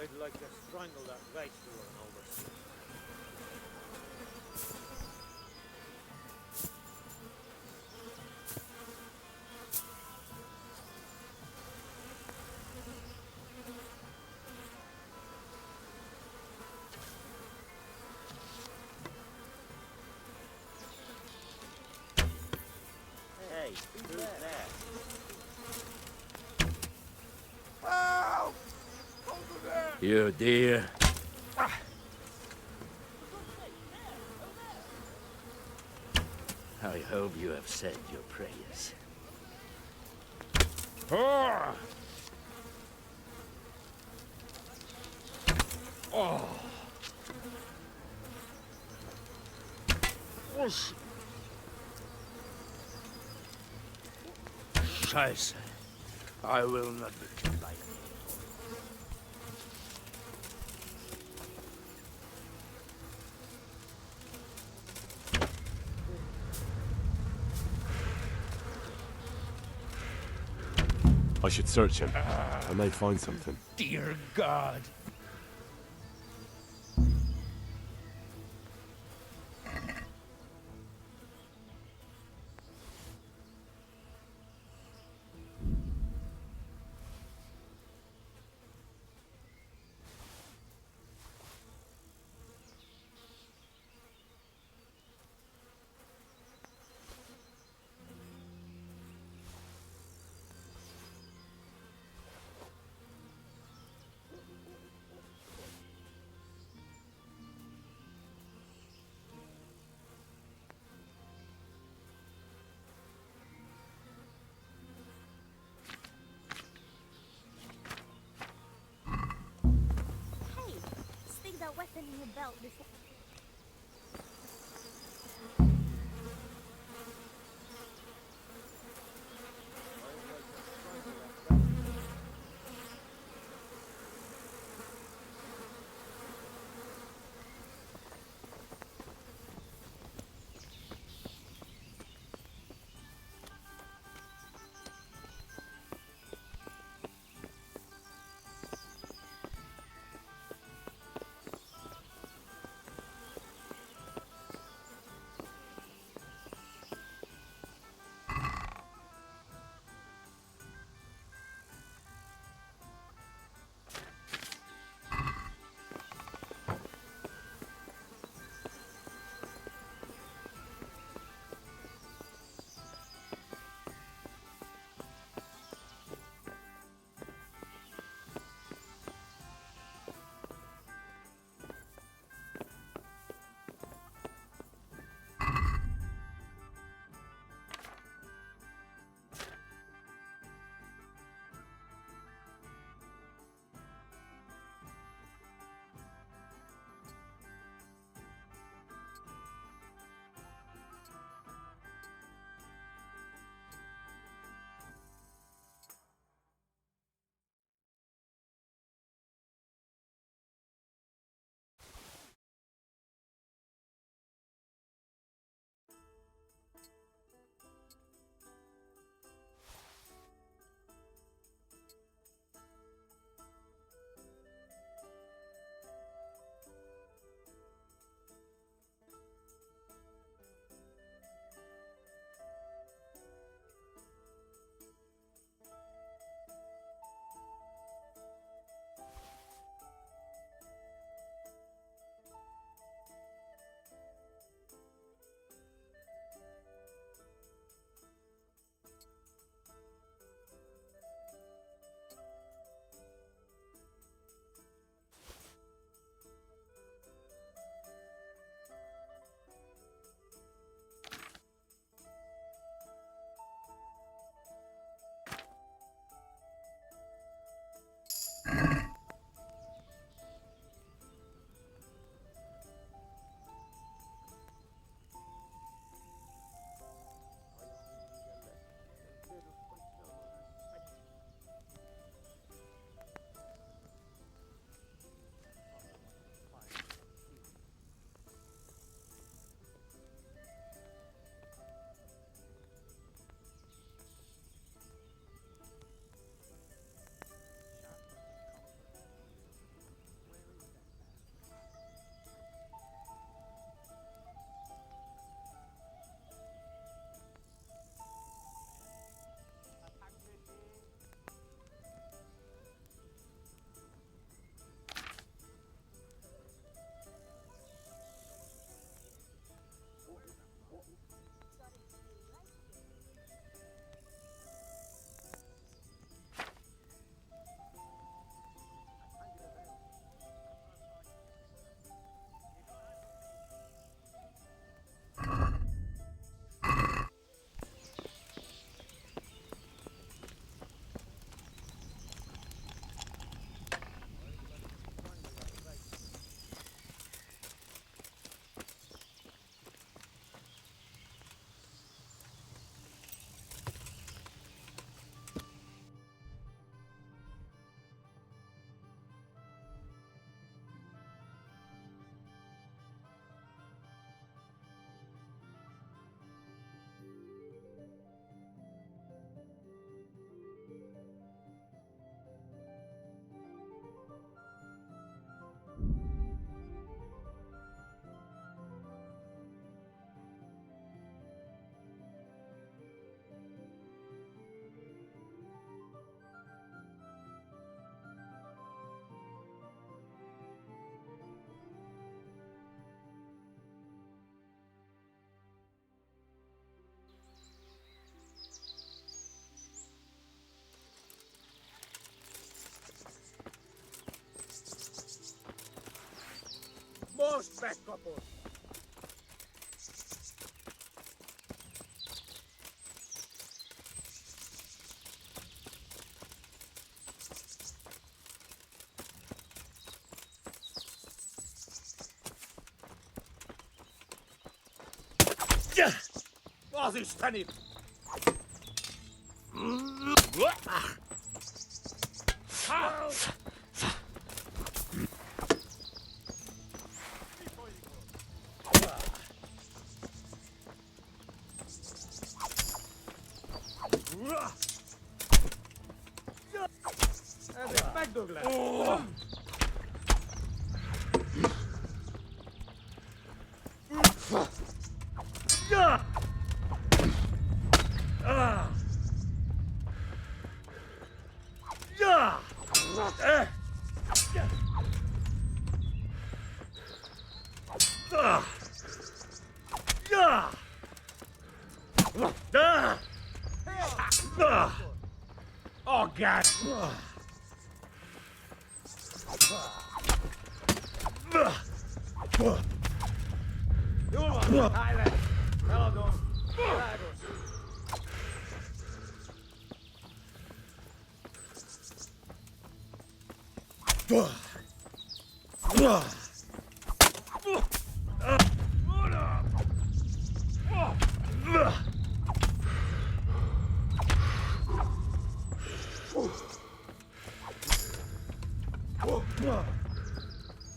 I'd like to strangle that vegetable and all this. Hey, who's there? Help! Over there! You dear. I hope you have said your prayers. Ah! Oh! Whoosh! Scheiße. I will not be killed by it. I should search him. I may find something. Dear God. Hey, stick that weapon in your belt before. Megkapod! Az Istenim! Ezért megdög le! Oh, God! Jól van, állj le! Eladom! Világos!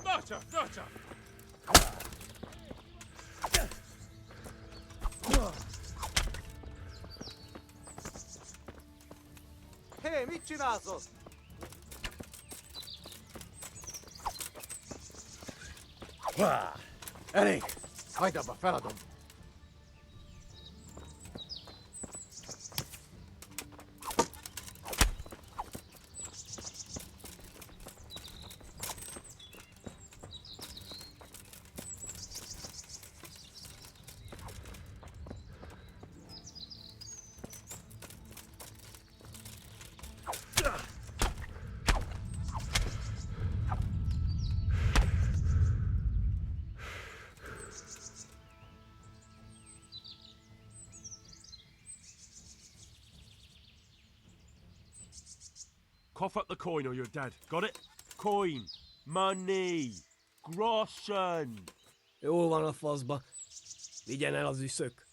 Gotcha! Gotcha! Hé, mit csinálsz ott? Elég! Hagyd abba, feladom! Cough up the coin or you're dead. Got it? Coin. Money. Groschen. Jól van a faszba. Vigyen el az üszök.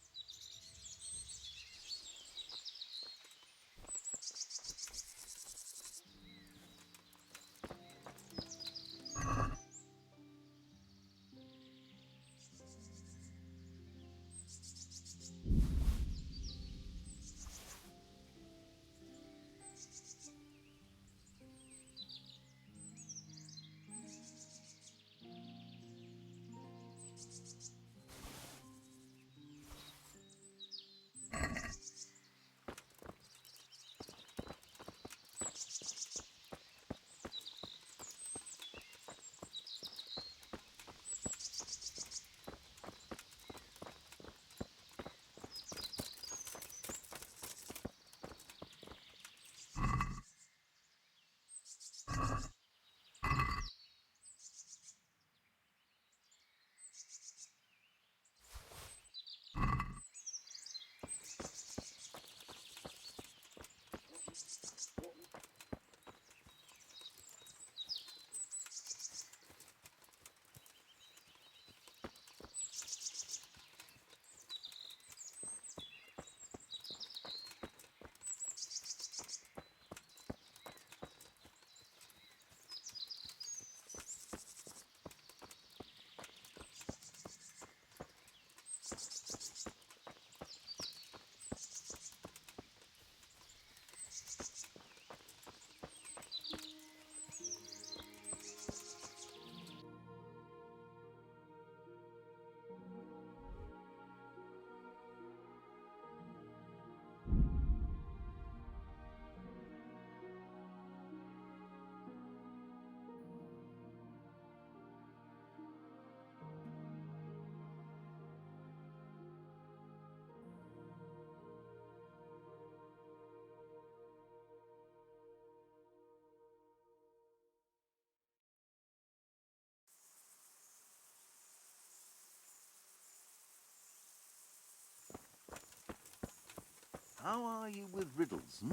how are you with riddles,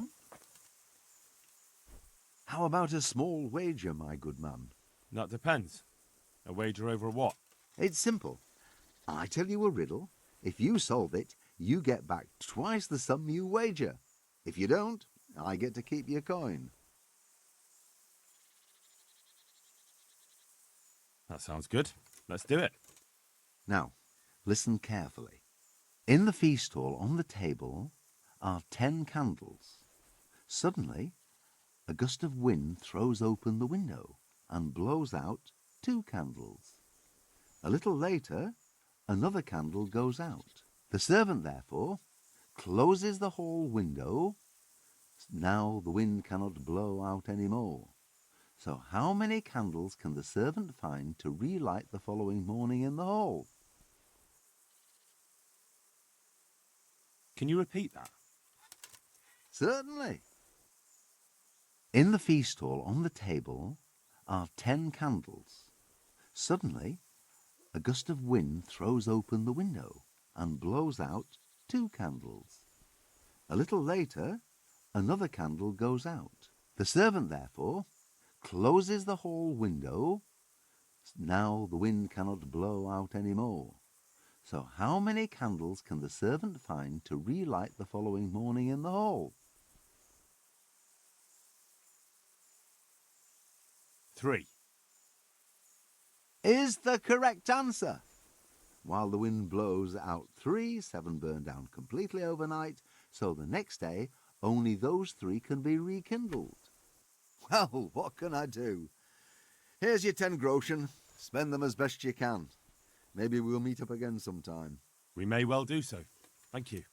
How about a small wager, my good man? That depends. A wager over what? It's simple. I tell you a riddle. If you solve it, you get back twice the sum you wager. If you don't, I get to keep your coin. That sounds good. Let's do it. Now, listen carefully. In the feast hall on the table are 10 candles. Suddenly, a gust of wind throws open the window and blows out 2 candles. A little later, another candle goes out. The servant, therefore, closes the hall window. Now the wind cannot blow out any more. So how many candles can the servant find to relight the following morning in the hall? Can you repeat that? Certainly. In the feast hall on the table are 10 candles. Suddenly, a gust of wind throws open the window and blows out 2 candles. A little later, another candle goes out. The servant, therefore, closes the hall window. Now the wind cannot blow out any more. So how many candles can the servant find to relight the following morning in the hall? 3. Is the correct answer. While the wind blows out 3, 7 burn down completely overnight, so the next day only those 3 can be rekindled. Well, what can I do? Here's your 10 groschen. Spend them as best you can. Maybe we'll meet up again sometime. We may well do so. Thank you.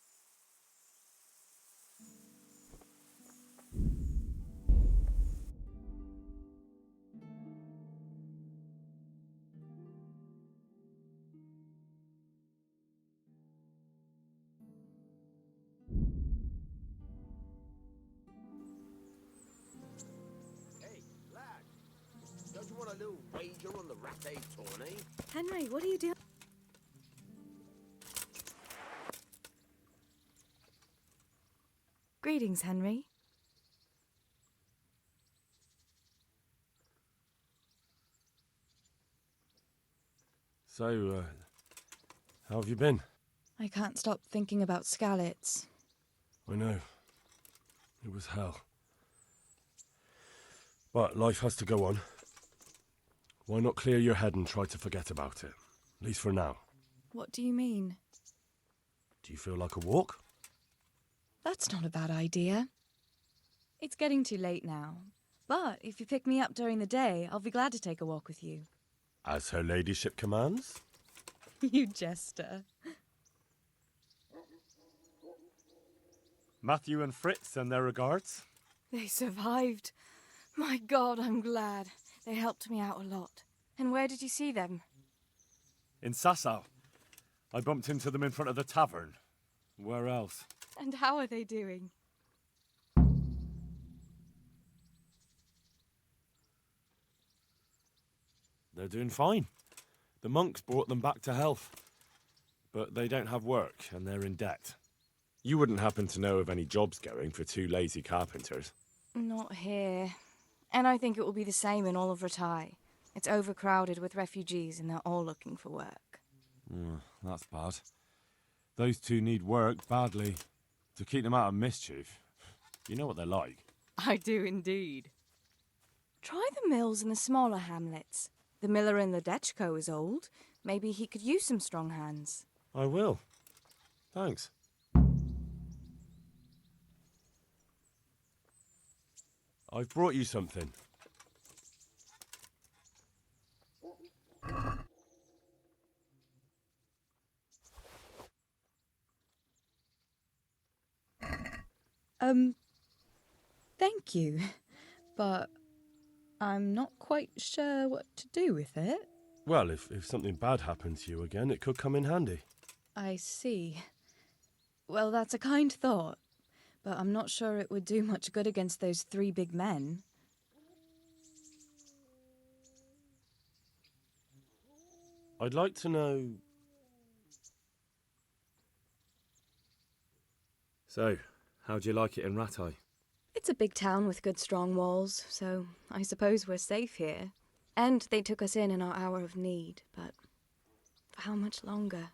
Hey, lad. Don't you want a little wager on the rat tourney? Henry, what are you doing? Greetings, Henry. So, how have you been? I can't stop thinking about Skalitz. I know. It was hell. But life has to go on. Why not clear your head and try to forget about it? At least for now. What do you mean? Do you feel like a walk? That's not a bad idea. It's getting too late now. But if you pick me up during the day, I'll be glad to take a walk with you. As her ladyship commands? You jester. Matthew and Fritz send their regards. They survived. My God, I'm glad. They helped me out a lot. And where did you see them? In Sasau. I bumped into them in front of the tavern. Where else? And how are they doing? They're doing fine. The monks brought them back to health. But they don't have work, and they're in debt. You wouldn't happen to know of any jobs going for 2 lazy carpenters? Not here. And I think it will be the same in all of Ratai. It's overcrowded with refugees and they're all looking for work. That's bad. Those 2 need work badly. To keep them out of mischief. You know what they're like. I do indeed. Try the mills in the smaller hamlets. The miller in the Dechko is old. Maybe he could use some strong hands. I will. Thanks. I've brought you something. Thank you. But I'm not quite sure what to do with it. Well, if something bad happens to you again, it could come in handy. I see. Well, that's a kind thought. But I'm not sure it would do much good against those 3 big men. I'd like to know... So, How'd you like it in Rattay? It's a big town with good strong walls, so I suppose we're safe here. And they took us in our hour of need, but for how much longer?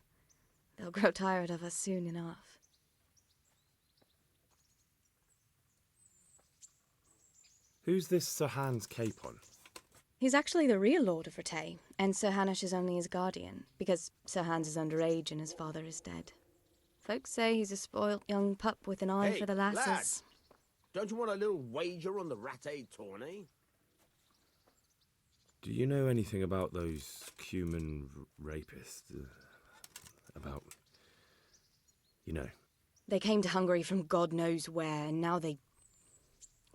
They'll grow tired of us soon enough. Who's this Sir Hans Capon? He's actually the real Lord of Rattay, and Sir Hanush is only his guardian, because Sir Hans is underage and his father is dead. Folks say he's a spoilt young pup with an eye Hey, for the lasses. lad. Don't you want a little wager on the Rattay tourney? Do you know anything about those human rapists? About... you know. They came to Hungary from God knows where, and now they...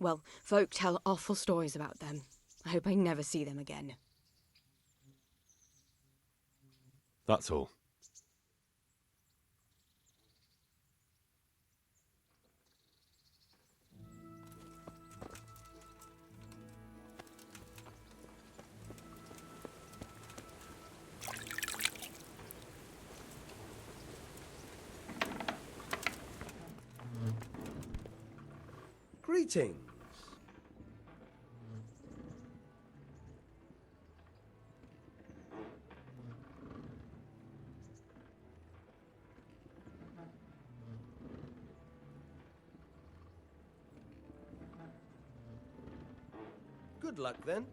Well, folk tell awful stories about them. I hope I never see them again. That's all. Greetings. Good luck then.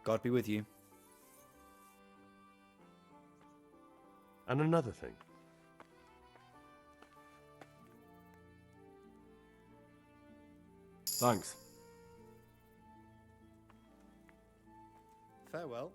God be with you. And another thing. Thanks. Farewell.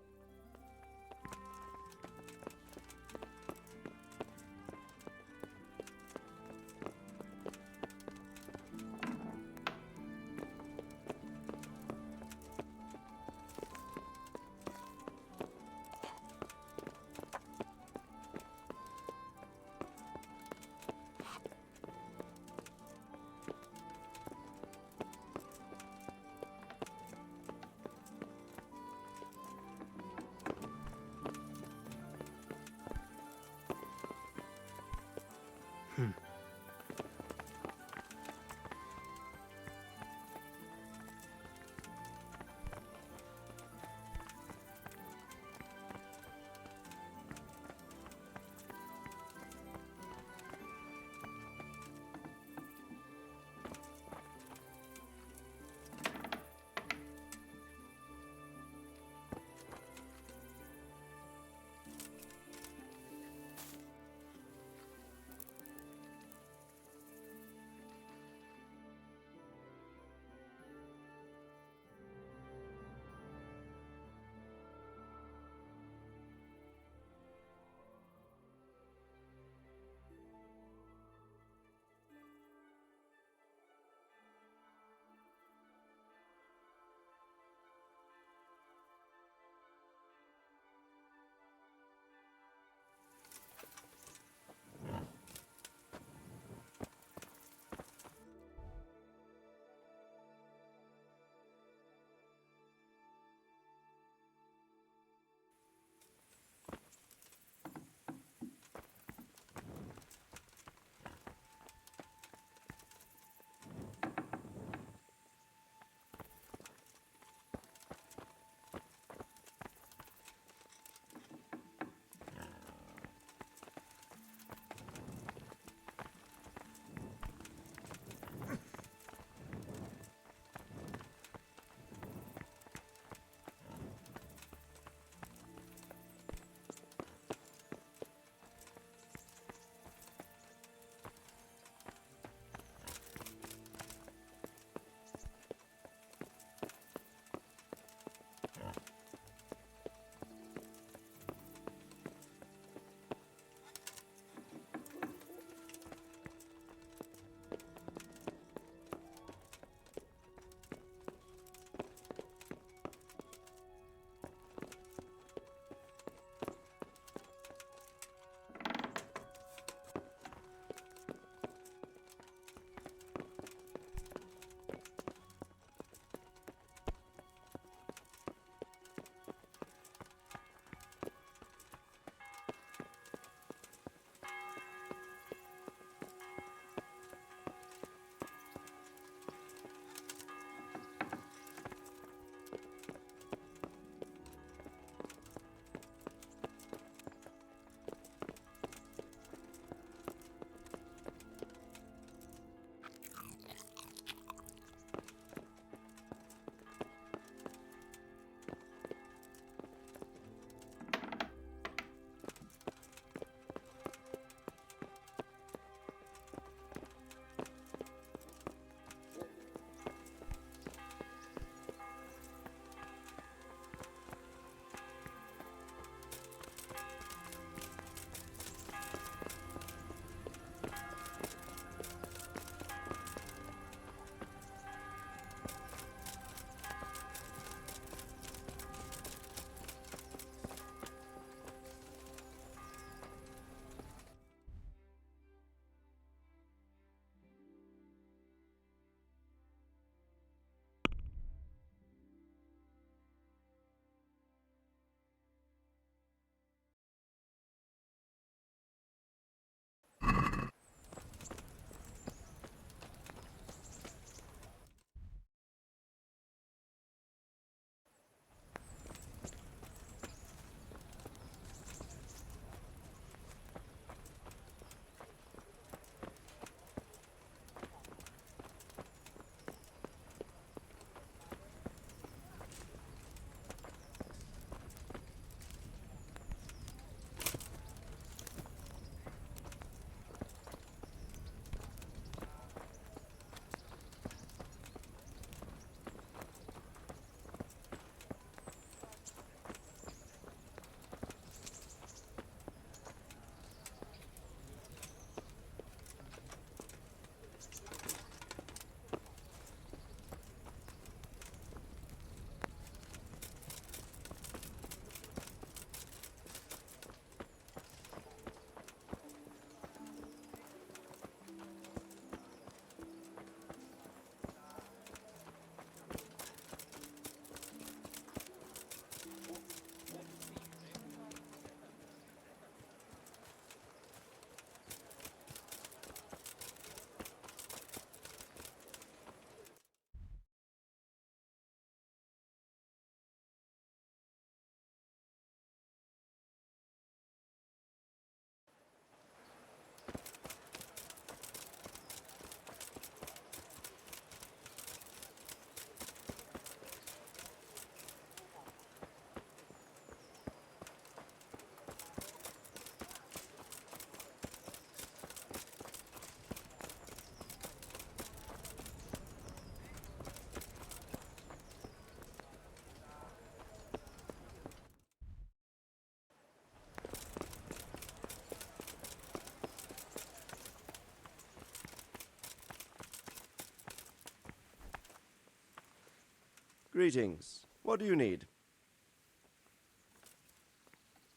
Greetings. What do you need?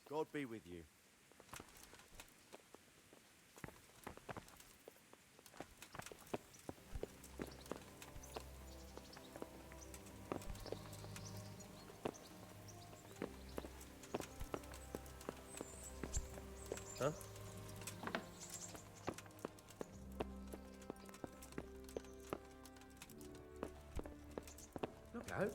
God be with you. Huh? Look out.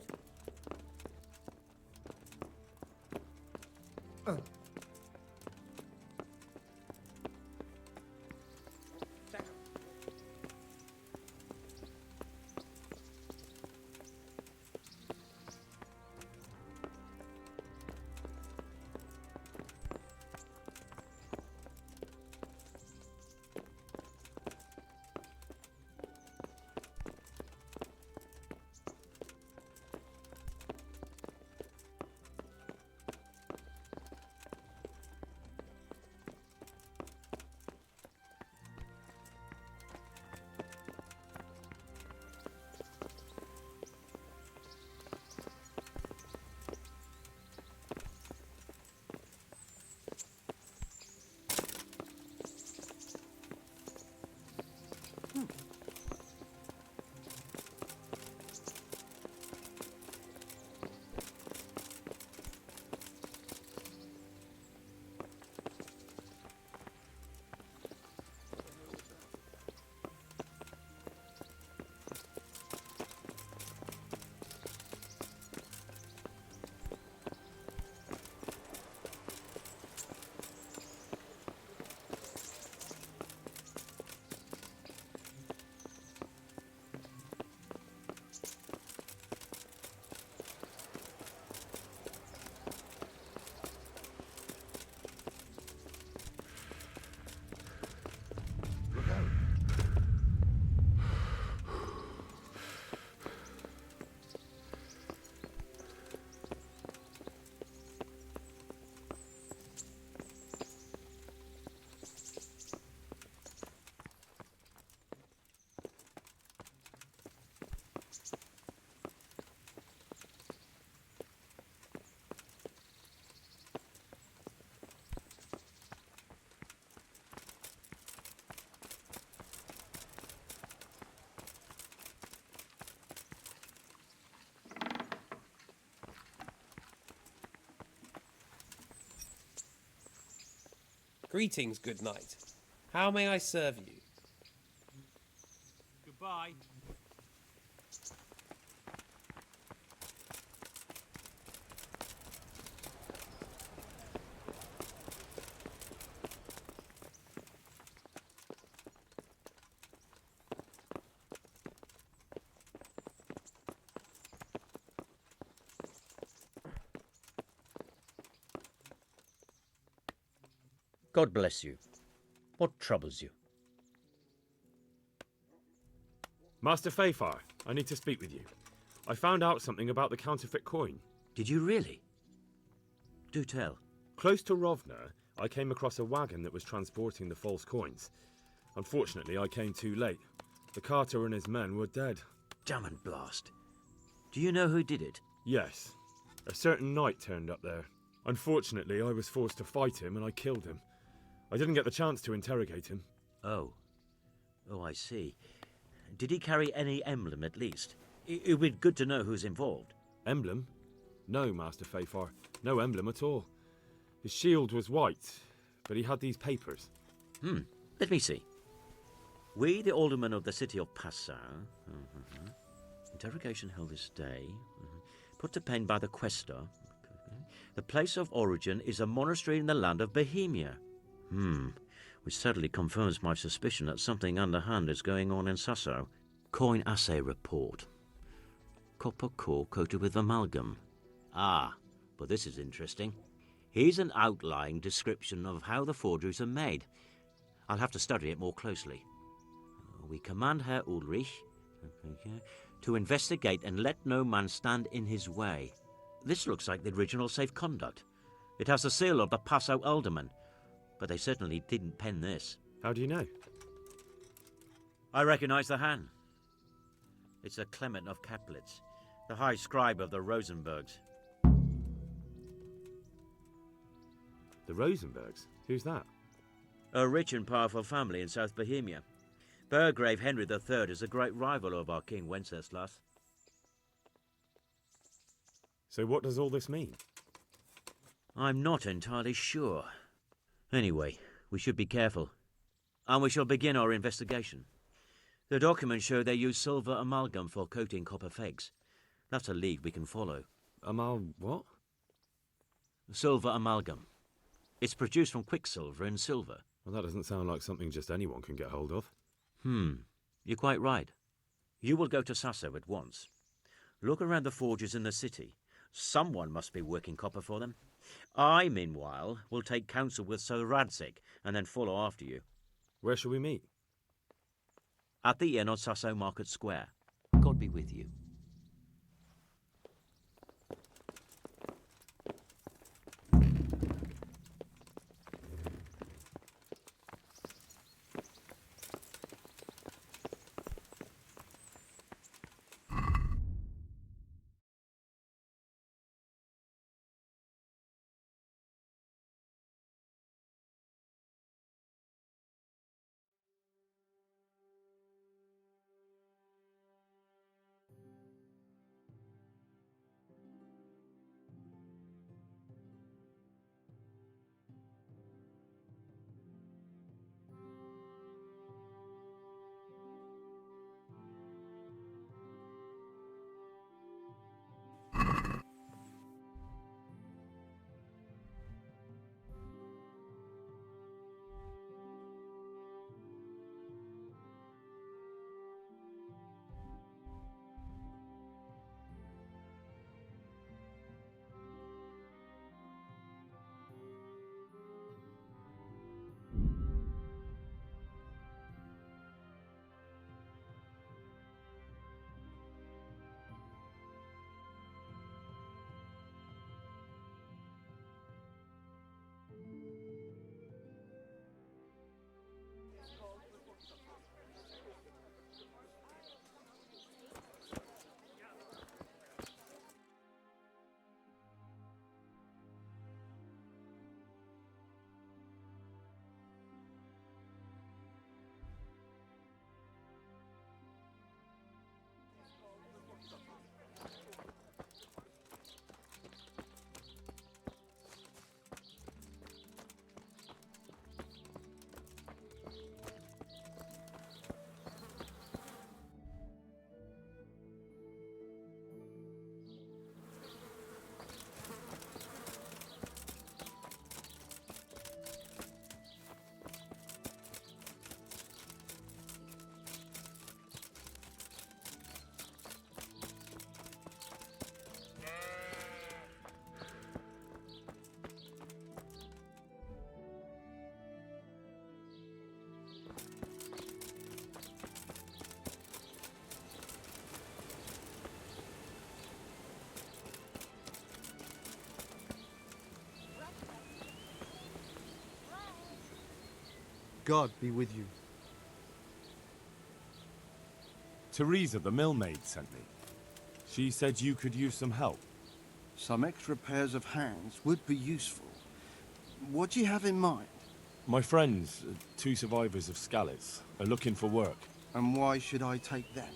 Greetings, good knight. How may I serve you? Goodbye. God bless you. What troubles you? Master Fafar, I need to speak with you. I found out something about the counterfeit coin. Did you really? Do tell. Close to Rovna, I came across a wagon that was transporting the false coins. Unfortunately, I came too late. The carter and his men were dead. Damn and blast. Do you know who did it? Yes. A certain knight turned up there. Unfortunately, I was forced to fight him and I killed him. I didn't get the chance to interrogate him. Oh. Oh, I see. Did he carry any emblem, at least? It would be good to know who's involved. Emblem? No, Master Fafar. No emblem at all. His shield was white, but he had these papers. Let me see. We, the aldermen of the city of Passau. Interrogation held this day. Put to pen by the questor. The place of origin is a monastery in the land of Bohemia. Which certainly confirms my suspicion that something underhand is going on in Sasau. Coin assay report. Copper core coated with amalgam. Ah, but this is interesting. Here's an outline description of how the forgeries are made. I'll have to study it more closely. We command Herr Ulrich to investigate and let no man stand in his way. This looks like the original safe conduct. It has the seal of the Passau alderman, but they certainly didn't pen this. How do you know? I recognize the hand. It's a Clement of Caplitz. The High Scribe of the Rosenbergs. The Rosenbergs? Who's that? A rich and powerful family in South Bohemia. Burgrave Henry III is a great rival of our King Wenceslas. So what does all this mean? I'm not entirely sure. Anyway, we should be careful. And we shall begin our investigation. The documents show they use silver amalgam for coating copper fakes. That's a lead we can follow. What? Silver amalgam. It's produced from quicksilver and silver. Well, that doesn't sound like something just anyone can get hold of. You're quite right. You will go to Sasso at once. Look around the forges in the city. Someone must be working copper for them. I, meanwhile, will take counsel with Sir Radzik and then follow after you. Where shall we meet? At the inn on Sasso Market Square. God be with you. God be with you. Teresa, the millmaid, sent me. She said you could use some help. Some extra pairs of hands would be useful. What do you have in mind? My friends, two survivors of Skalitz, are looking for work. And why should I take them?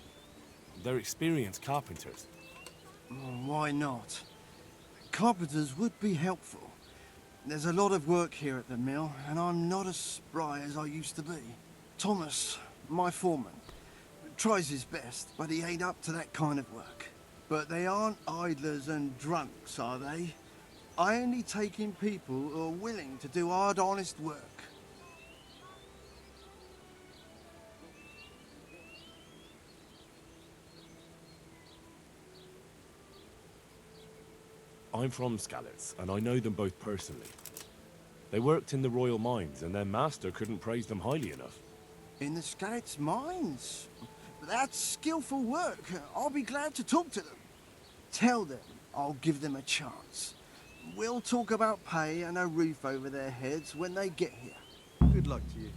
They're experienced carpenters. Why not? Carpenters would be helpful. There's a lot of work here at the mill, and I'm not as spry as I used to be. Thomas, my foreman, tries his best, but he ain't up to that kind of work. But they aren't idlers and drunks, are they? I only take in people who are willing to do hard, honest work. I'm from Skalitz, and I know them both personally. They worked in the royal mines, and their master couldn't praise them highly enough. In the Skalitz mines? That's skillful work. I'll be glad to talk to them. Tell them I'll give them a chance. We'll talk about pay and a roof over their heads when they get here. Good luck to you.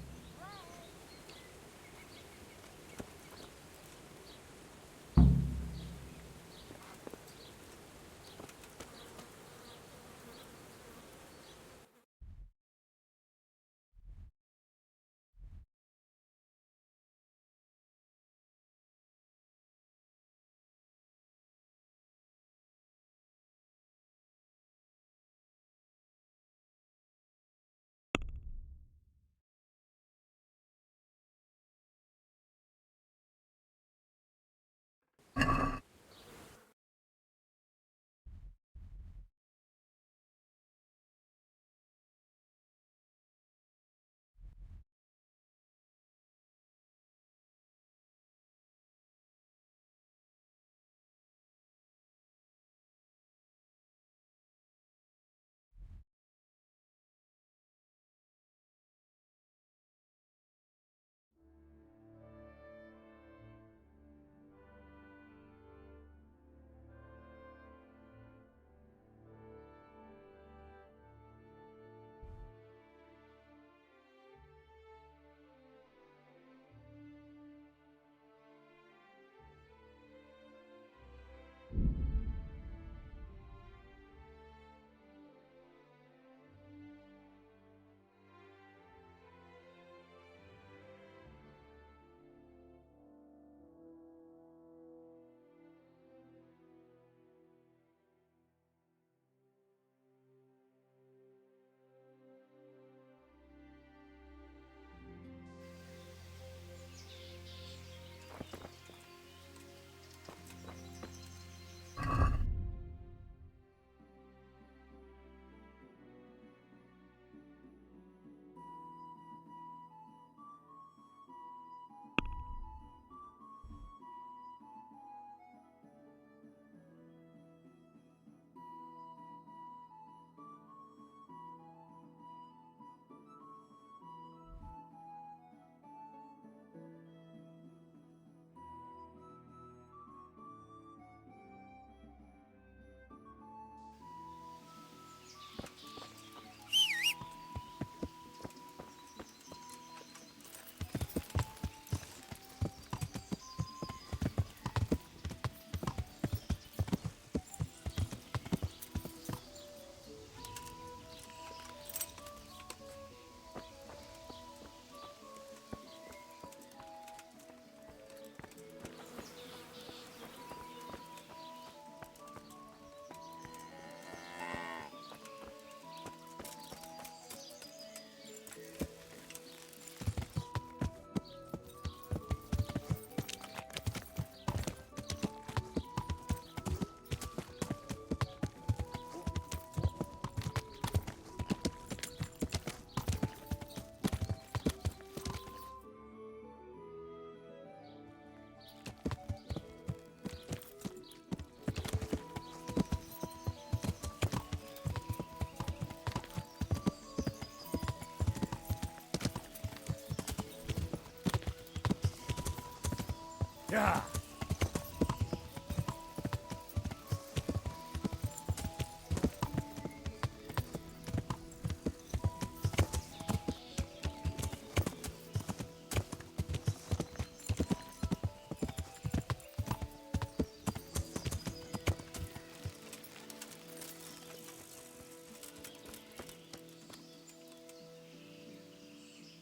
Yeah.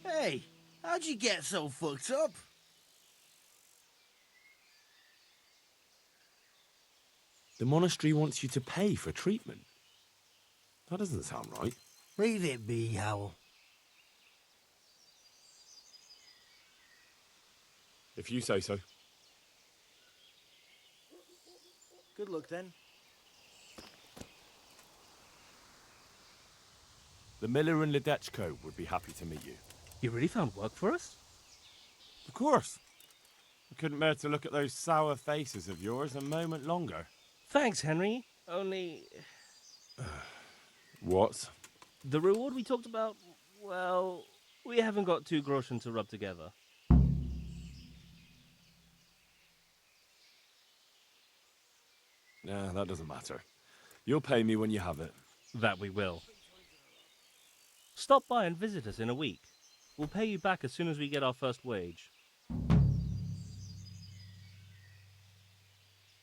Hey, how'd you get so fucked up? The monastery wants you to pay for treatment. That doesn't sound right. Leave it be, Howell. If you say so. Good luck then. The miller and Ledechko would be happy to meet you. You really found work for us? Of course. I couldn't bear to look at those sour faces of yours a moment longer. Thanks, Henry. Only... What? The reward we talked about, well, we haven't got 2 groschen to rub together. Nah, that doesn't matter. You'll pay me when you have it. That we will. Stop by and visit us in a week. We'll pay you back as soon as we get our first wage.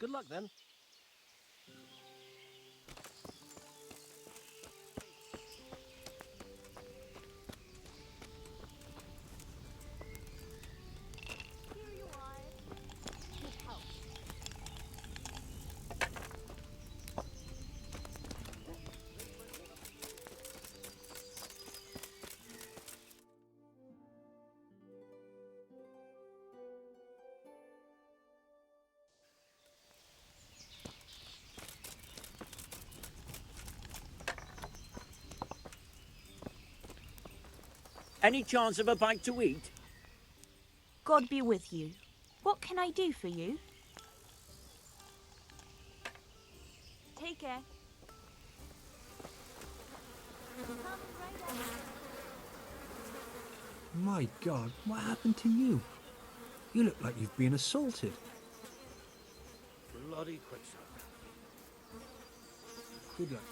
Good luck then. Here you are. Good help. Any chance of a bite to eat? God be with you. What can I do for you? Take care. Come right up. My God, what happened to you? You look like you've been assaulted. Bloody quicksand. Good luck.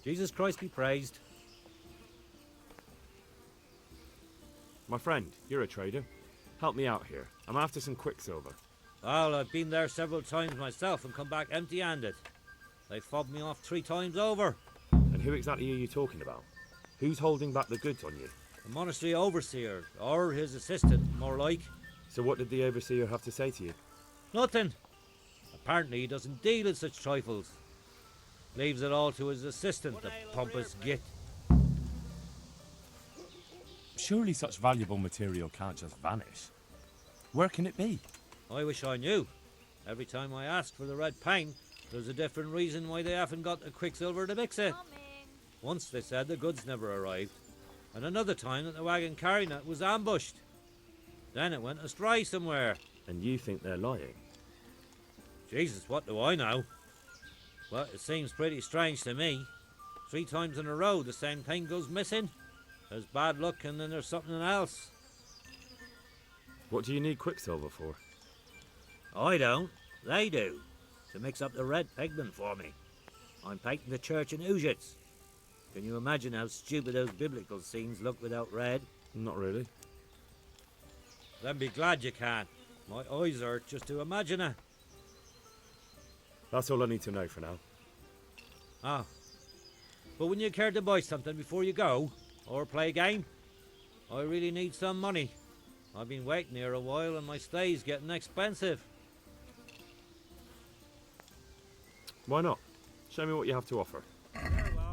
Jesus Christ be praised. My friend, you're a trader. Help me out here. I'm after some quicksilver. Well, I've been there several times myself and come back empty-handed. They fobbed me off 3 times over. And who exactly are you talking about? Who's holding back the goods on you? The monastery overseer, or his assistant, more like. So what did the overseer have to say to you? Nothing. Apparently he doesn't deal in such trifles. Leaves it all to his assistant, the pompous git. Surely such valuable material can't just vanish. Where can it be? I wish I knew. Every time I ask for the red paint, there's a different reason why they haven't got the quicksilver to mix it. Once they said the goods never arrived, and another time that the wagon carrying it was ambushed. Then it went astray somewhere. And you think they're lying? Jesus, what do I know? Well, it seems pretty strange to me. 3 times in a row the same thing goes missing. There's bad luck and then there's something else. What do you need quicksilver for? I don't. They do. To mix up the red pigment for me. I'm painting the church in Ujits. Can you imagine how stupid those biblical scenes look without red? Not really. Then be glad you can. My eyes hurt just to imagine it. That's all I need to know for now. Ah. But wouldn't you care to buy something before you go? Or play a game? I really need some money. I've been waiting here a while and my stay's getting expensive. Why not? Show me what you have to offer. Very well.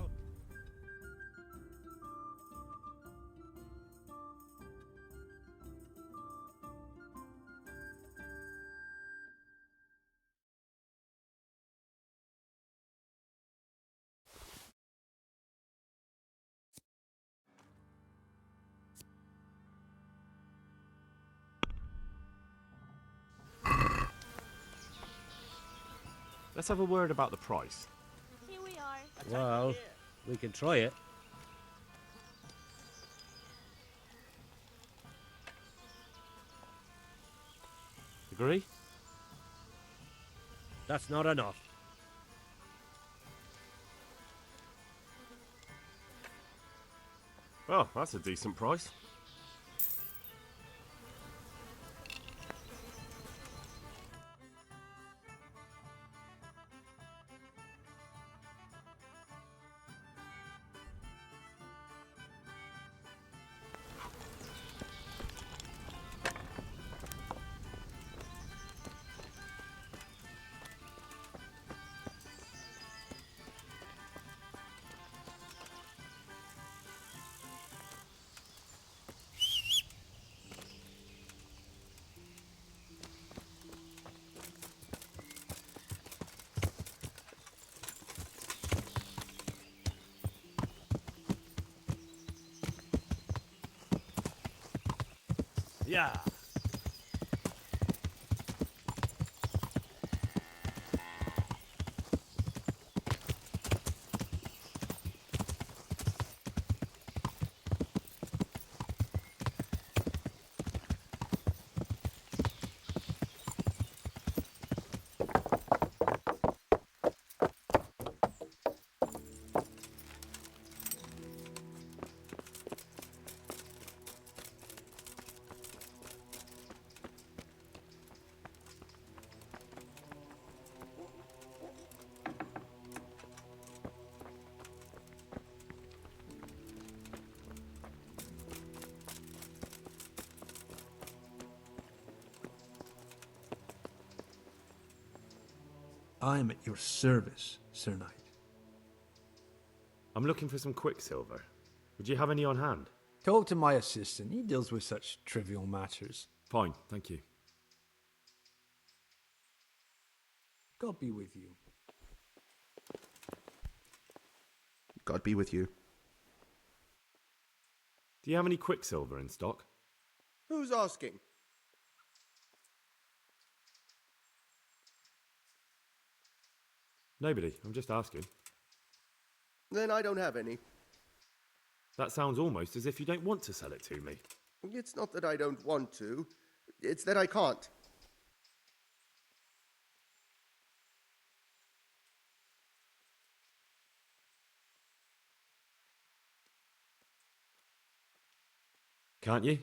Let's have a word about the price. Here we are. Well, we can try it. Agree? That's not enough. Oh, that's a decent price. Yeah. I am at your service, Sir Knight. I'm looking for some quicksilver. Would you have any on hand? Talk to my assistant. He deals with such trivial matters. Fine, thank you. God be with you. God be with you. Do you have any quicksilver in stock? Who's asking? Nobody, I'm just asking. Then I don't have any. That sounds almost as if you don't want to sell it to me. It's not that I don't want to. It's that I can't. Can't you?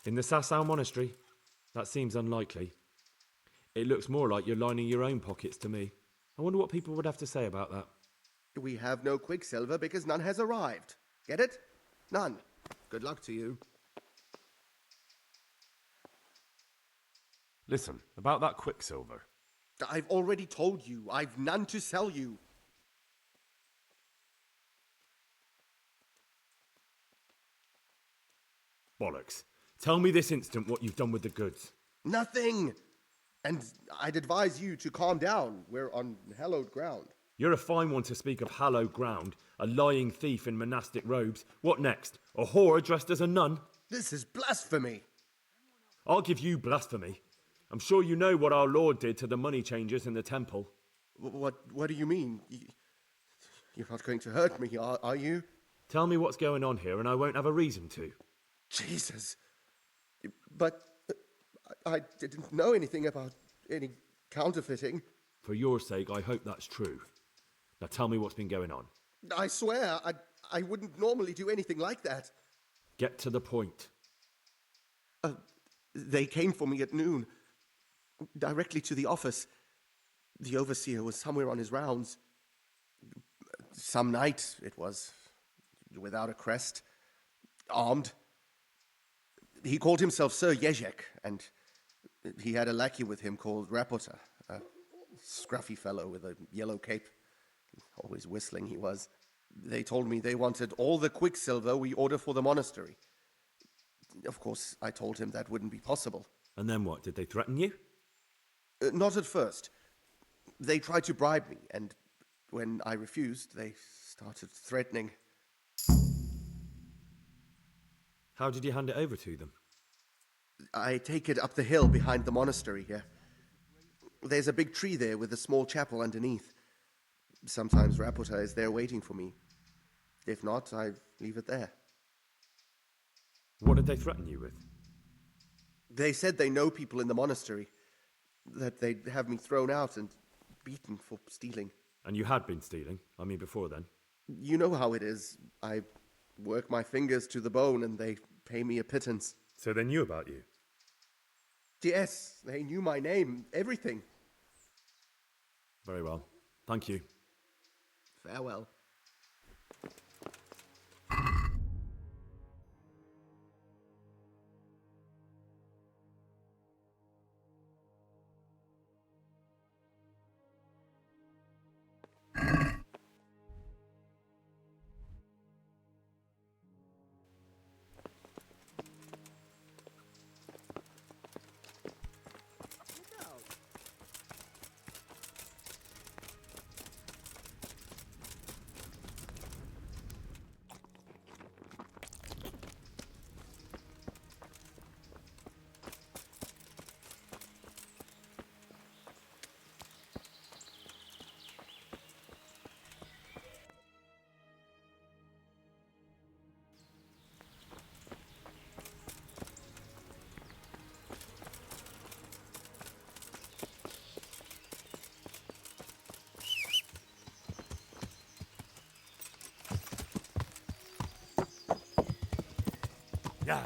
In the Sasau Monastery? That seems unlikely. It looks more like you're lining your own pockets to me. I wonder what people would have to say about that. We have no quicksilver because none has arrived. Get it? None. Good luck to you. Listen, about that quicksilver. I've already told you, I've none to sell you. Bollocks. Tell me this instant what you've done with the goods. Nothing. And I'd advise you to calm down. We're on hallowed ground. You're a fine one to speak of hallowed ground, a lying thief in monastic robes. What next? A whore dressed as a nun? This is blasphemy. I'll give you blasphemy. I'm sure you know what our Lord did to the money changers in the temple. What do you mean? You're not going to hurt me, are you? Tell me what's going on here and I won't have a reason to. Jesus. But I didn't know anything about any counterfeiting. For your sake, I hope that's true. Now tell me what's been going on. I swear, I wouldn't normally do anything like that. Get to the point. They came for me at noon, directly to the office. The overseer was somewhere on his rounds. Some night, it was, without a crest, armed. He called himself Sir Jezek, and he had a lackey with him called Rapota, a scruffy fellow with a yellow cape. Always whistling he was. They told me they wanted all the quicksilver we order for the monastery. Of course, I told him that wouldn't be possible. And then what? Did they threaten you? Not at first. They tried to bribe me, and when I refused, they started threatening. How did you hand it over to them? I take it up the hill behind the monastery here. There's a big tree there with a small chapel underneath. Sometimes Rapota is there waiting for me. If not, I leave it there. What did they threaten you with? They said they know people in the monastery. that they'd have me thrown out and beaten for stealing. And you had been stealing? I mean, before then? You know how it is. I work my fingers to the bone and they pay me a pittance. So they knew about you? Yes, they knew my name, everything. Very well. Thank you. Farewell. Yeah.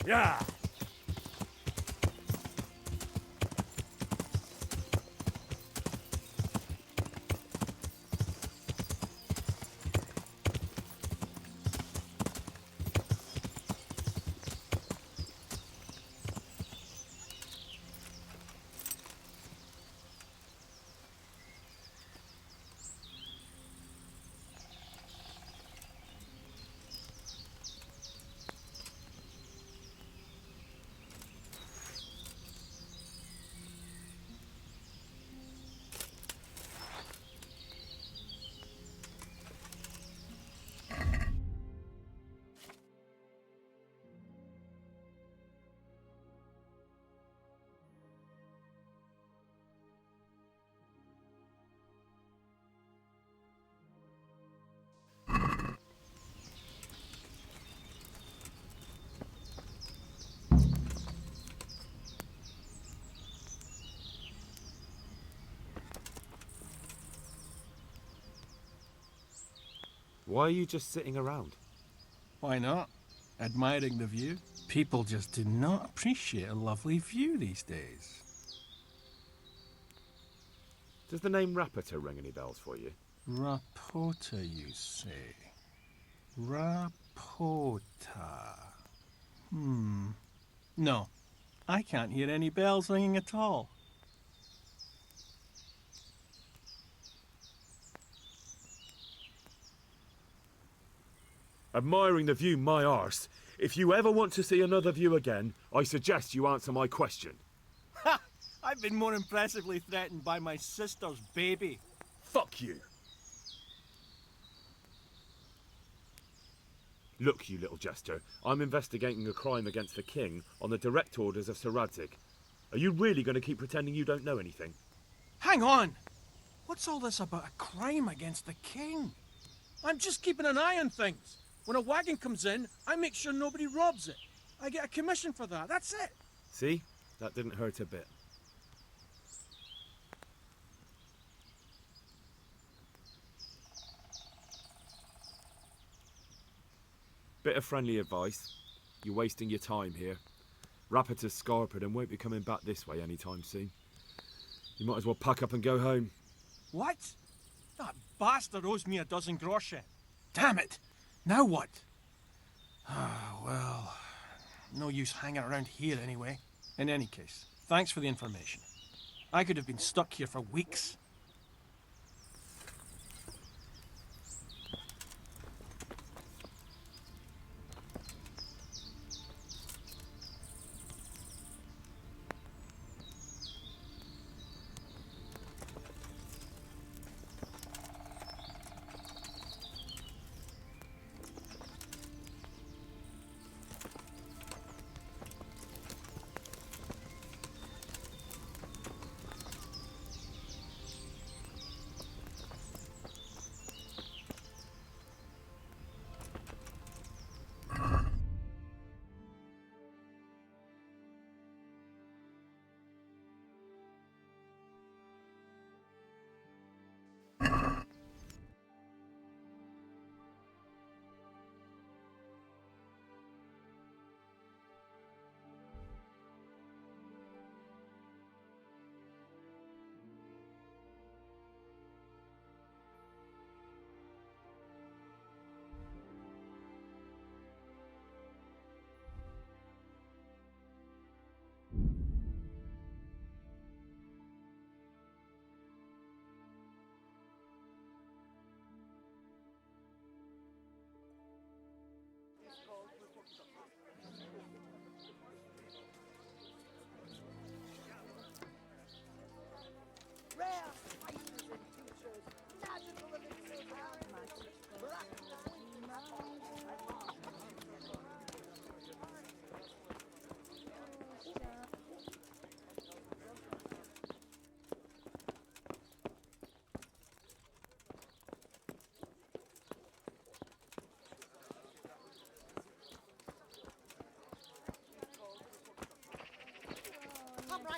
Yeah. Why are you just sitting around? Why not? Admiring the view. People just do not appreciate a lovely view these days. Does the name Rapita ring any bells for you? Rapota, you say? Rapota. No, I can't hear any bells ringing at all. Admiring the view, my arse. If you ever want to see another view again, I suggest you answer my question. Ha! I've been more impressively threatened by my sister's baby. Fuck you. Look, you little jester, I'm investigating a crime against the king on the direct orders of Sir Radzig. Are you really going to keep pretending you don't know anything? Hang on! What's all this about a crime against the king? I'm just keeping an eye on things. When a wagon comes in, I make sure nobody robs it. I get a commission for that, that's it. See? That didn't hurt a bit. Bit of friendly advice. You're wasting your time here. Rapita's scarpered and won't be coming back this way anytime soon. You might as well pack up and go home. What? That bastard owes me 12 groschen. Damn it! Now what? Ah, well, no use hanging around here anyway. In any case, thanks for the information. I could have been stuck here for weeks.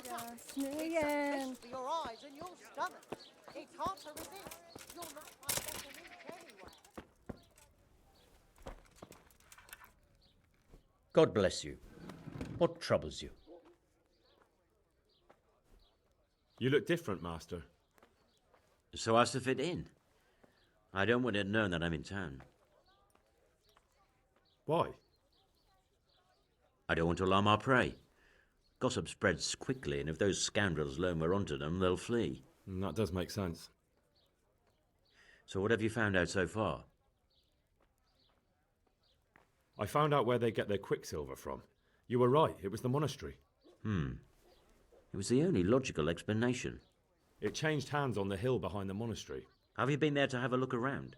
It's a fish for your eyes and your stomach. It's hard to resist. You're not my second inch anyway. God bless you. What troubles you? You look different, Master. So as to fit in. I don't want it known that I'm in town. Why? I don't want to alarm our prey. Gossip spreads quickly, and if those scoundrels learn we're onto them, they'll flee. That does make sense. So what have you found out so far? I found out where they get their quicksilver from. You were right, it was the monastery. It was the only logical explanation. It changed hands on the hill behind the monastery. Have you been there to have a look around?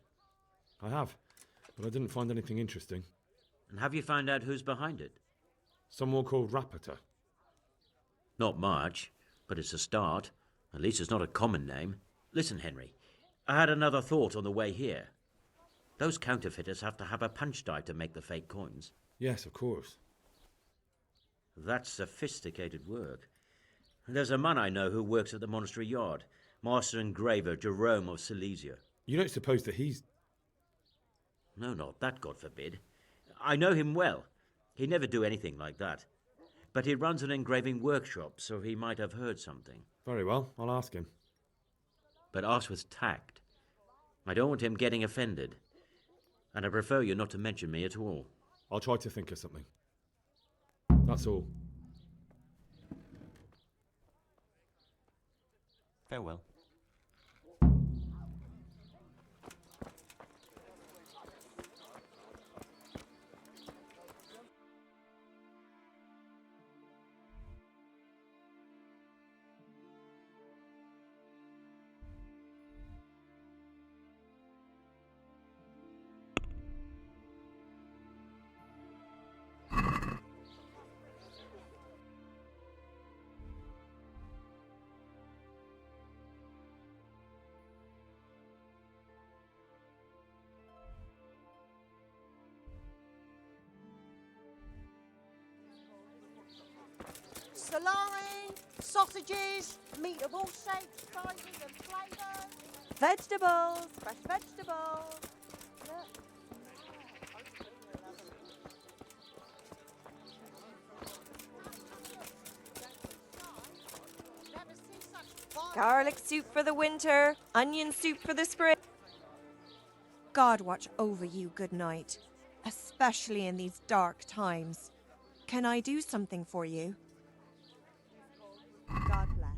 I have, but I didn't find anything interesting. And have you found out who's behind it? Someone called Rapita. Not much, but it's a start. At least it's not a common name. Listen, Henry, I had another thought on the way here. Those counterfeiters have to have a punch die to make the fake coins. Yes, of course. That's sophisticated work. There's a man I know who works at the monastery yard, Master Engraver Jerome of Silesia. You don't suppose that he's... No, not that, God forbid. I know him well. He'd never do anything like that. But he runs an engraving workshop, so he might have heard something. Very well, I'll ask him. But ask with tact. I don't want him getting offended. And I prefer you not to mention me at all. I'll try to think of something. That's all. Farewell. Salami, sausages, meat of all shapes, sizes and flavours. Vegetables, fresh vegetables. Look. Garlic soup for the winter, onion soup for the spring. God watch over you, good night, especially in these dark times. Can I do something for you? God bless.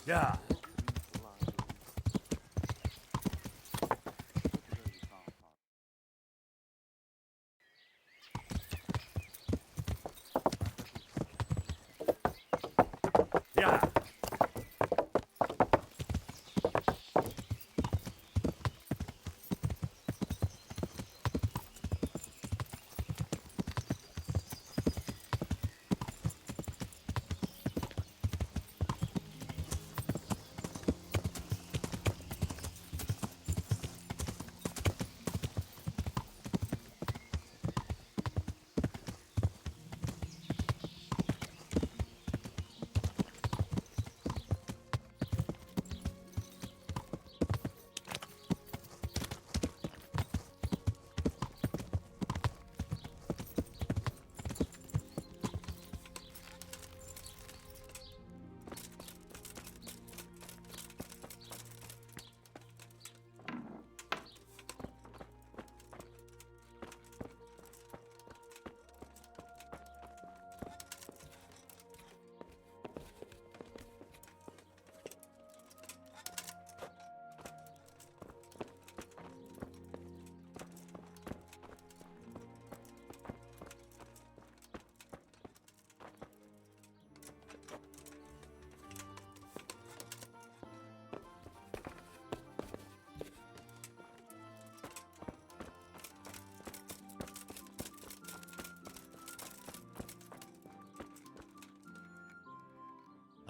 Yeah. Yeah.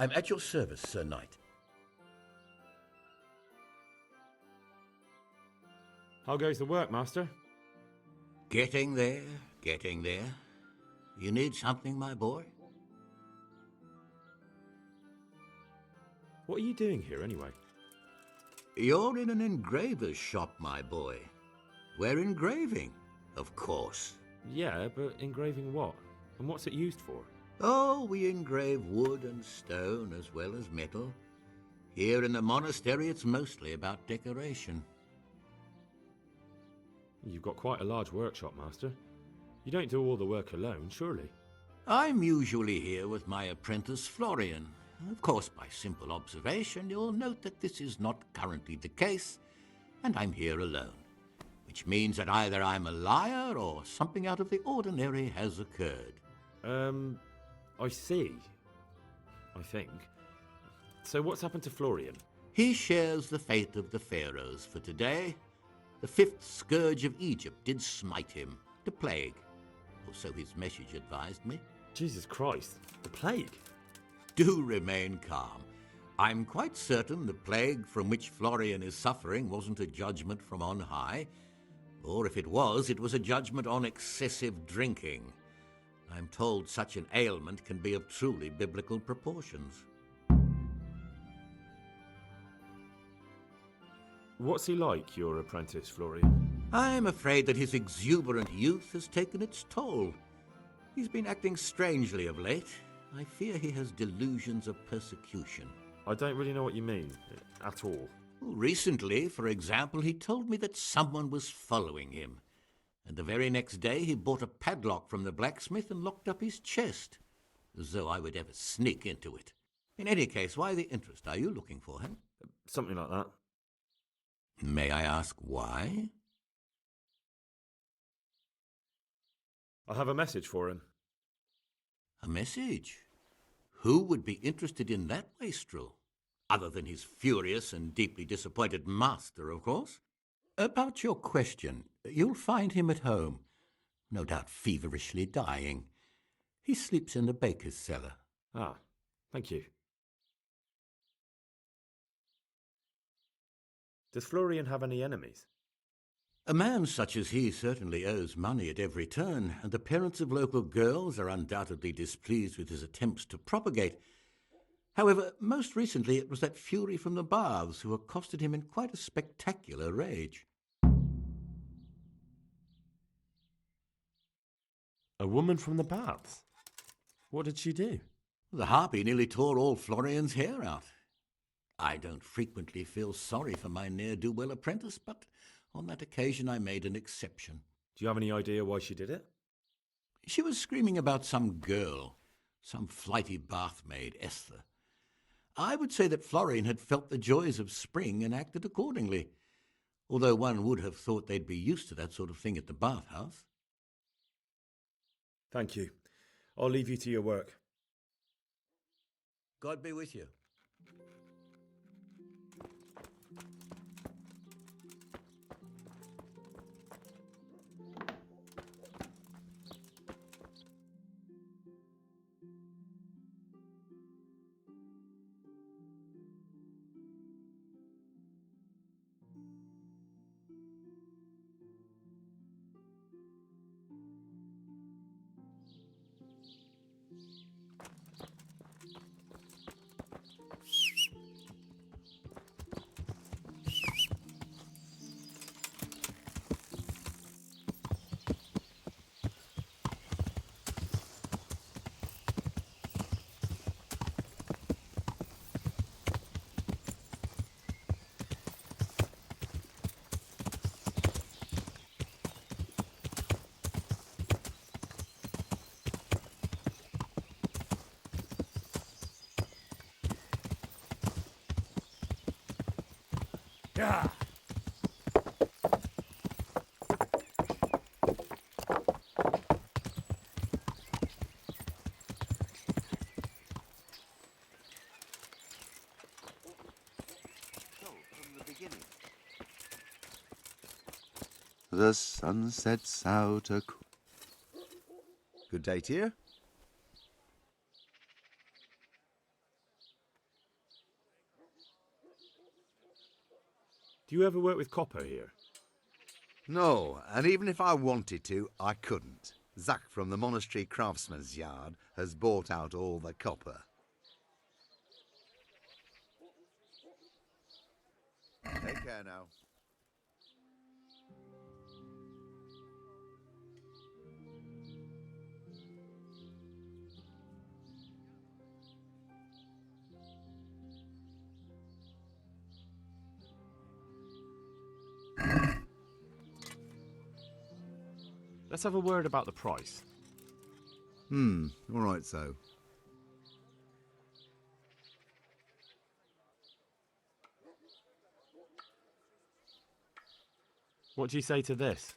I'm at your service, Sir Knight. How goes the work, Master? Getting there, getting there. You need something, my boy? What are you doing here, anyway? You're in an engraver's shop, my boy. We're engraving, of course. Yeah, but engraving what? And what's it used for? Oh, we engrave wood and stone as well as metal. Here in the monastery, it's mostly about decoration. You've got quite a large workshop, Master. You don't do all the work alone, surely? I'm usually here with my apprentice, Florian. Of course, by simple observation, you'll note that this is not currently the case, and I'm here alone, which means that either I'm a liar or something out of the ordinary has occurred. I see. I think. So what's happened to Florian? He shares the fate of the pharaohs for today. The fifth scourge of Egypt did smite him, the plague, or so his message advised me. Jesus Christ, the plague? Do remain calm. I'm quite certain the plague from which Florian is suffering wasn't a judgment from on high, or if it was a judgment on excessive drinking. I'm told such an ailment can be of truly biblical proportions. What's he like, your apprentice, Florian? I'm afraid that his exuberant youth has taken its toll. He's been acting strangely of late. I fear he has delusions of persecution. I don't really know what you mean, at all. Recently, for example, he told me that someone was following him. And the very next day he bought a padlock from the blacksmith and locked up his chest, as though I would ever sneak into it. In any case, why the interest? Are you looking for him? Something like that. May I ask why? I have a message for him. A message? Who would be interested in that wastrel? Other than his furious and deeply disappointed master, of course. About your question, you'll find him at home, no doubt feverishly dying. He sleeps in the baker's cellar. Ah, thank you. Does Florian have any enemies? A man such as he certainly owes money at every turn, and the parents of local girls are undoubtedly displeased with his attempts to propagate. However, most recently it was that fury from the baths who accosted him in quite a spectacular rage. A woman from the baths? What did she do? The harpy nearly tore all Florian's hair out. I don't frequently feel sorry for my ne'er-do-well apprentice, but on that occasion I made an exception. Do you have any idea why she did it? She was screaming about some girl, some flighty bathmaid, Esther. I would say that Florian had felt the joys of spring and acted accordingly, although one would have thought they'd be used to that sort of thing at the bathhouse. Thank you. I'll leave you to your work. God be with you. Yeah. The sun sets out a... Good day to you. Do you ever work with copper here? No, and even if I wanted to, I couldn't. Zach from the Monastery Craftsman's Yard has bought out all the copper. Take care now. Let's have a word about the price. All right, so. What do you say to this?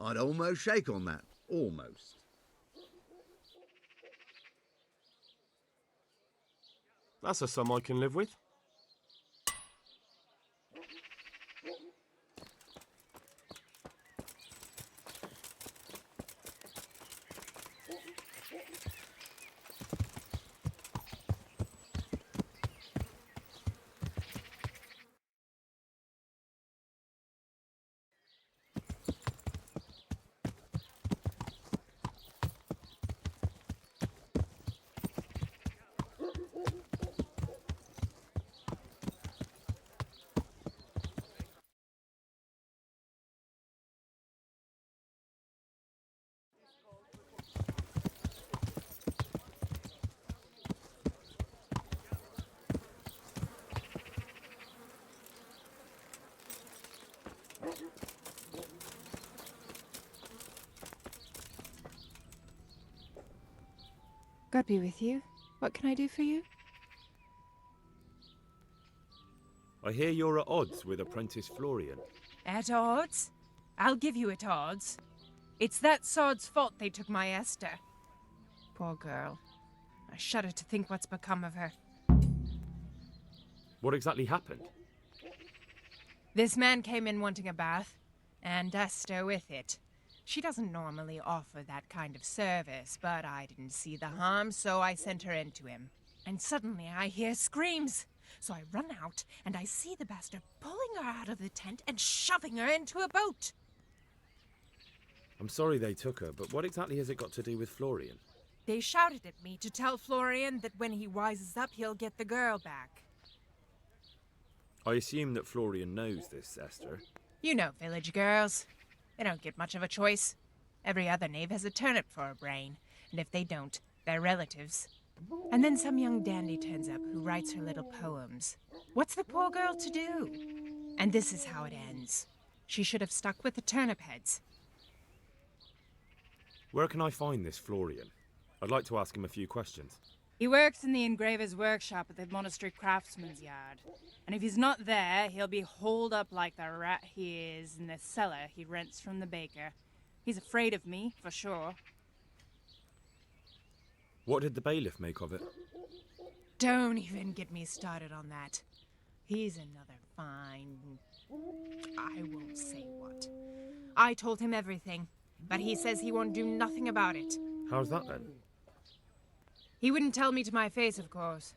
I'd almost shake on that. Almost. That's a sum I can live with. God be with you. What can I do for you? I hear you're at odds with apprentice Florian. At odds? I'll give you at odds. It's that sod's fault they took my Esther. Poor girl. I shudder to think what's become of her. What exactly happened? This man came in wanting a bath, and Esther with it. She doesn't normally offer that kind of service, but I didn't see the harm, so I sent her in to him. And suddenly I hear screams. So I run out, and I see the bastard pulling her out of the tent and shoving her into a boat. I'm sorry they took her, but what exactly has it got to do with Florian? They shouted at me to tell Florian that when he wises up, he'll get the girl back. I assume that Florian knows this, Esther. You know village girls. They don't get much of a choice. Every other knave has a turnip for a brain, and if they don't, they're relatives. And then some young dandy turns up who writes her little poems. What's the poor girl to do? And this is how it ends. She should have stuck with the turnip heads. Where can I find this Florian? I'd like to ask him a few questions. He works in the engraver's workshop at the Monastery Craftsman's Yard. And if he's not there, he'll be holed up like the rat he is in the cellar he rents from the baker. He's afraid of me, for sure. What did the bailiff make of it? Don't even get me started on that. He's another fine... I won't say what. I told him everything, but he says he won't do nothing about it. How's that then? He wouldn't tell me to my face, of course.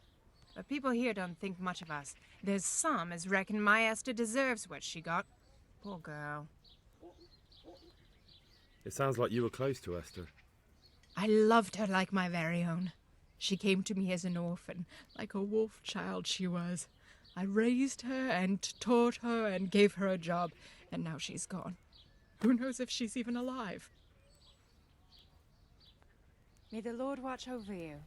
But people here don't think much of us. There's some as reckon my Esther deserves what she got. Poor girl. It sounds like you were close to Esther. I loved her like my very own. She came to me as an orphan, like a wolf child she was. I raised her and taught her and gave her a job, and now she's gone. Who knows if she's even alive? May the Lord watch over you.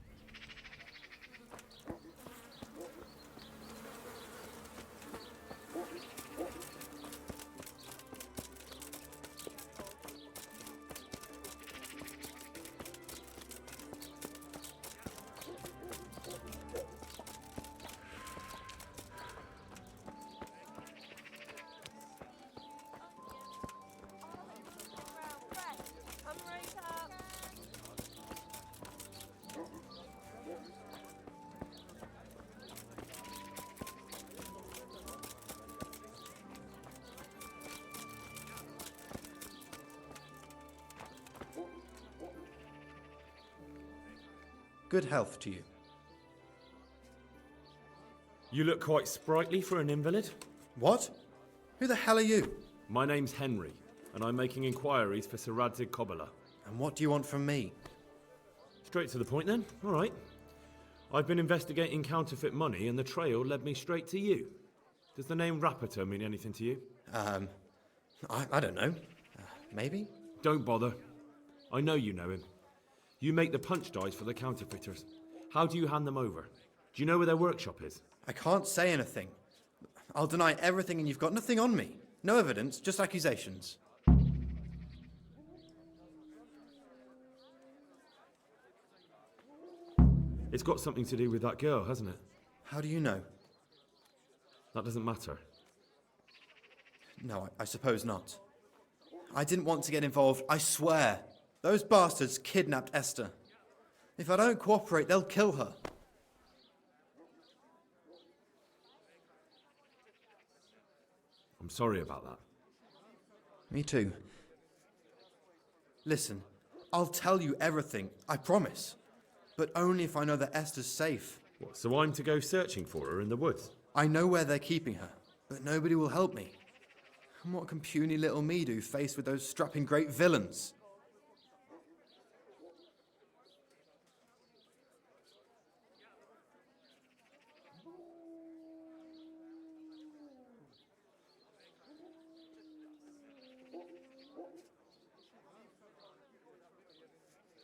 Good health to you. You look quite sprightly for an invalid. What? Who the hell are you? My name's Henry, and I'm making inquiries for Sir Radzig Kobyla. And what do you want from me? Straight to the point then. All right. I've been investigating counterfeit money, and the trail led me straight to you. Does the name Rapiter mean anything to you? I don't know. Maybe? Don't bother. I know you know him. You make the punch dice for the counterfeiters. How do you hand them over? Do you know where their workshop is? I can't say anything. I'll deny everything and you've got nothing on me. No evidence, just accusations. It's got something to do with that girl, hasn't it? How do you know? That doesn't matter. No, I suppose not. I didn't want to get involved, I swear. Those bastards kidnapped Esther. If I don't cooperate, they'll kill her. I'm sorry about that. Me too. Listen, I'll tell you everything, I promise. But only if I know that Esther's safe. What, so I'm to go searching for her in the woods? I know where they're keeping her, but nobody will help me. And what can puny little me do faced with those strapping great villains?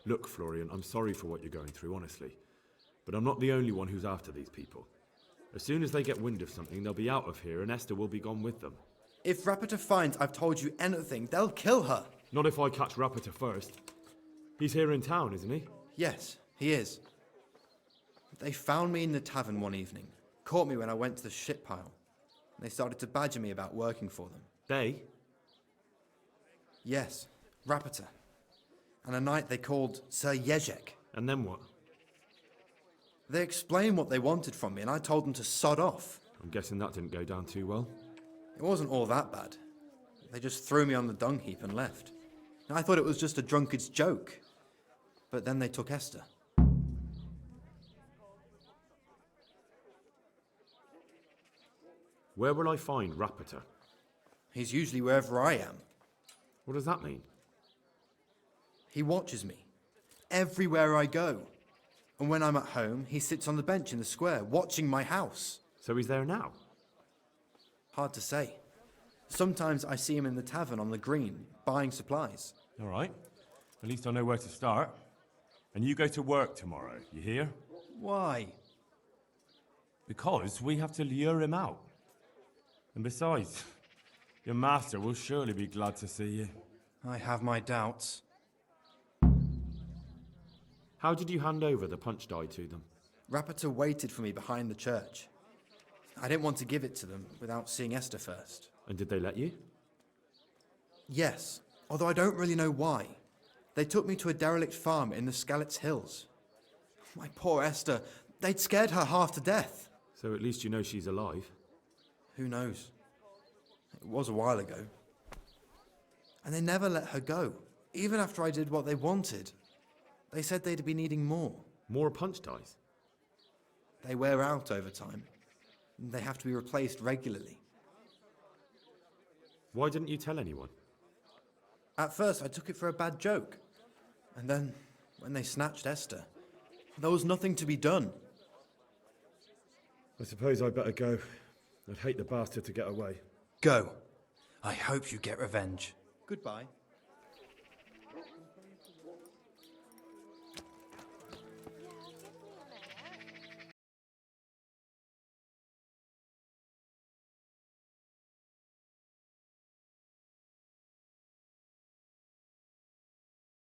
Look, Florian, I'm sorry for what you're going through, honestly. But I'm not the only one who's after these people. As soon as they get wind of something, they'll be out of here and Esther will be gone with them. If Rapiter finds I've told you anything, they'll kill her. Not if I catch Rapiter first. He's here in town, isn't he? Yes, he is. They found me in the tavern one evening, caught me when I went to the shit pile. They started to badger me about working for them. They? Yes, Rapiter. And a knight they called Sir Jezek. And then what? They explained what they wanted from me, and I told them to sod off. I'm guessing that didn't go down too well. It wasn't all that bad. They just threw me on the dung heap and left. And I thought it was just a drunkard's joke. But then they took Esther. Where will I find Rapiter? He's usually wherever I am. What does that mean? He watches me, everywhere I go. And when I'm at home, he sits on the bench in the square, watching my house. So he's there now? Hard to say. Sometimes I see him in the tavern on the green, buying supplies. All right. At least I know where to start. And you go to work tomorrow, you hear? Why? Because we have to lure him out. And besides, your master will surely be glad to see you. I have my doubts. How did you hand over the punch die to them? Rapiter waited for me behind the church. I didn't want to give it to them without seeing Esther first. And did they let you? Yes, although I don't really know why. They took me to a derelict farm in the Skalitz Hills. My poor Esther, they'd scared her half to death. So at least you know she's alive. Who knows? It was a while ago. And they never let her go, even after I did what they wanted. They said they'd be needing more. More punch dice? They wear out over time. They have to be replaced regularly. Why didn't you tell anyone? At first, I took it for a bad joke. And then, when they snatched Esther, there was nothing to be done. I suppose I'd better go. I'd hate the bastard to get away. Go. I hope you get revenge. Goodbye.